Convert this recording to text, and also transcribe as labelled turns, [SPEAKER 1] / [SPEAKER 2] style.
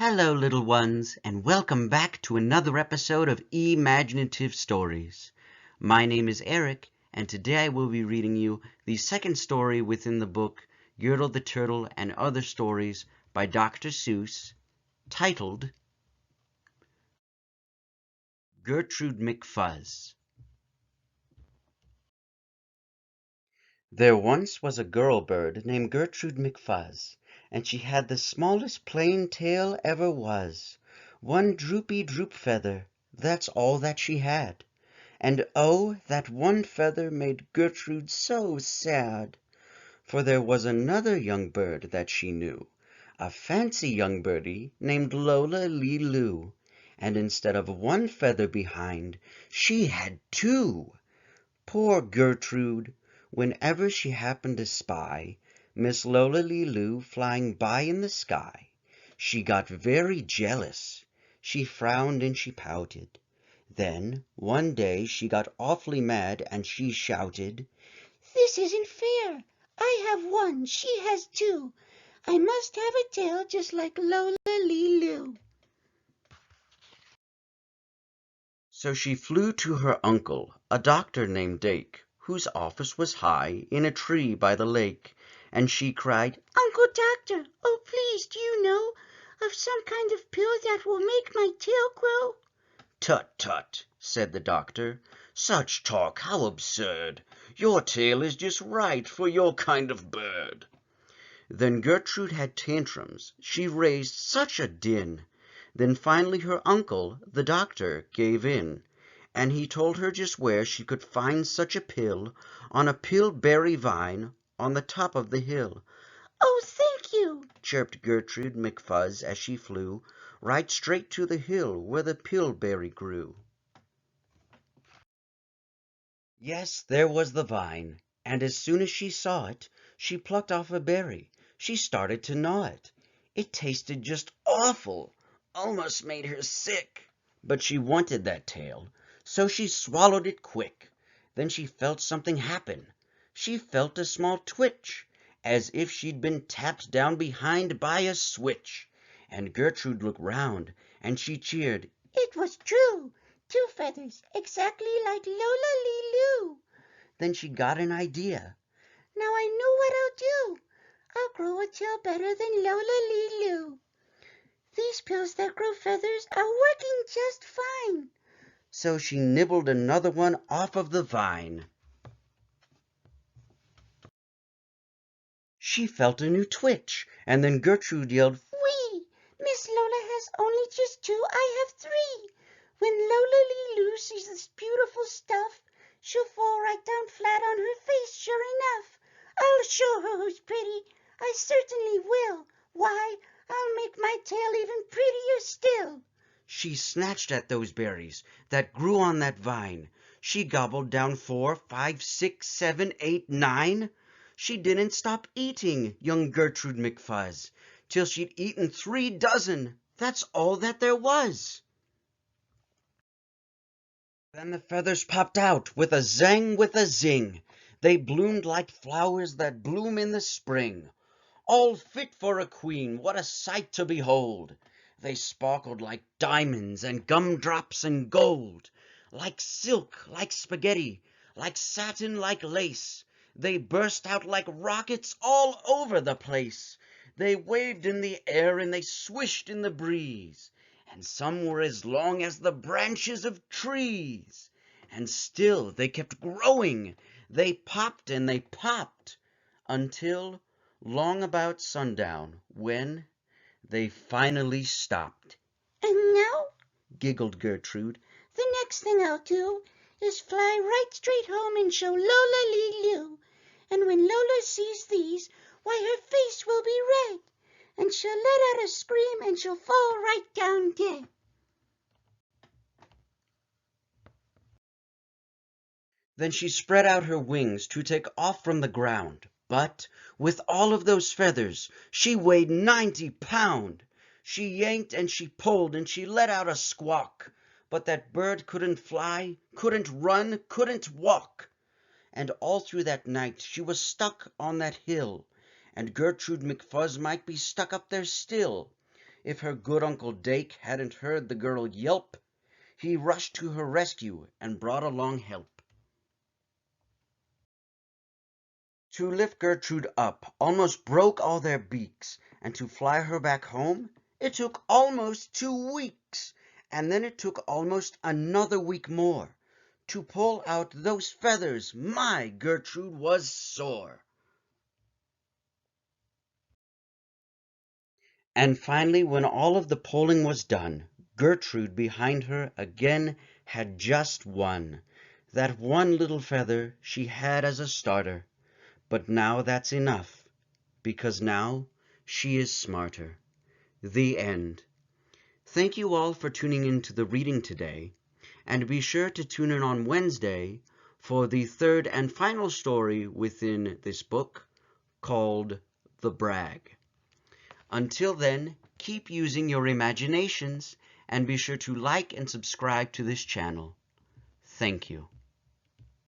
[SPEAKER 1] Hello, little ones, and welcome back to another episode of E-maginative Stories. My name is Eric, and today I will be reading you the second story within the book Yertle the Turtle and Other Stories by Dr. Seuss, titled Gertrude McFuzz. There once was a girl bird named Gertrude McFuzz, and she had the smallest plain tail ever was. One droopy droop feather, that's all that she had. And oh, that one feather made Gertrude so sad. For there was another young bird that she knew, a fancy young birdie named Lola Loo, and instead of one feather behind, she had two. Poor Gertrude! Whenever she happened to spy Miss Lola Loo flying by in the sky, she got very jealous. She frowned and she pouted. Then one day she got awfully mad and she shouted,
[SPEAKER 2] "This isn't fair! I have one, she has two. I must have a tail just like Lola Loo."
[SPEAKER 1] So she flew to her uncle, a doctor named Dake, whose office was high in a tree by the lake, and she cried,
[SPEAKER 2] "Uncle Doctor, oh please, do you know of some kind of pill that will make my tail grow?"
[SPEAKER 1] "Tut, tut," said the doctor. "Such talk, how absurd! Your tail is just right for your kind of bird." Then Gertrude had tantrums. She raised such a din. Then finally her uncle, the doctor, gave in, and he told her just where she could find such a pill, on a pillberry vine on the top of the hill.
[SPEAKER 2] "Oh, thank you,"
[SPEAKER 1] chirped Gertrude McFuzz as she flew right straight to the hill where the pillberry grew. Yes, there was the vine, and as soon as she saw it, she plucked off a berry. She started to gnaw it. It tasted just awful, almost made her sick. But she wanted that tail, so she swallowed it quick. Then she felt something happen. She felt a small twitch, as if she'd been tapped down behind by a switch. And Gertrude looked round, and she cheered,
[SPEAKER 2] "It was true! Two feathers, exactly like Lola Loo."
[SPEAKER 1] Then she got an idea.
[SPEAKER 2] "Now I know what I'll do. I'll grow a tail better than Lola Loo. These pills that grow feathers are working just fine."
[SPEAKER 1] So she nibbled another one off of the vine. She felt a new twitch, and then Gertrude yelled,
[SPEAKER 2] "Wee! Miss Lola has only just two, I have three. When Lola Loo sees this beautiful stuff, she'll fall right down flat on her face, sure enough. I'll show her who's pretty. I certainly will. Why, I'll make my tail even prettier still."
[SPEAKER 1] She snatched at those berries that grew on that vine. She gobbled down 4, 5, 6, 7, 8, 9. She didn't stop eating, young Gertrude McFuzz, till she'd eaten 3 dozen. That's all that there was. Then the feathers popped out with a zang with a zing. They bloomed like flowers that bloom in the spring. All fit for a queen, what a sight to behold! They sparkled like diamonds and gumdrops and gold, like silk, like spaghetti, like satin, like lace. They burst out like rockets all over the place. They waved in the air and they swished in the breeze, and some were as long as the branches of trees. And still they kept growing. They popped and they popped until long about sundown, when they finally stopped.
[SPEAKER 2] "And now,"
[SPEAKER 1] Giggled Gertrude,
[SPEAKER 2] "the next thing I'll do is fly right straight home and show Lola Loo. And when Lola sees these, why her face will be red, and she'll let out a scream and she'll fall right down dead."
[SPEAKER 1] Then she spread out her wings to take off from the ground. But with all of those feathers she weighed 90 pound. She yanked and she pulled and she let out a squawk, but that bird couldn't fly, couldn't run, couldn't walk. And all through that night she was stuck on that hill, and Gertrude McFuzz might be stuck up there still. if her good Uncle Dake hadn't heard the girl yelp. He rushed to her rescue and brought along help. To lift Gertrude up almost broke all their beaks, and to fly her back home it took almost 2 weeks, and then it took almost another week more. To pull out those feathers, my Gertrude was sore. And finally, when all of the pulling was done, Gertrude behind her again had just one. That one little feather she had as a starter. But now that's enough, because now she is smarter. The end. Thank you all for tuning in to the reading today, and be sure to tune in on Wednesday for the third and final story within this book called The Brag. Until then, keep using your imaginations and be sure to like and subscribe to this channel. Thank you.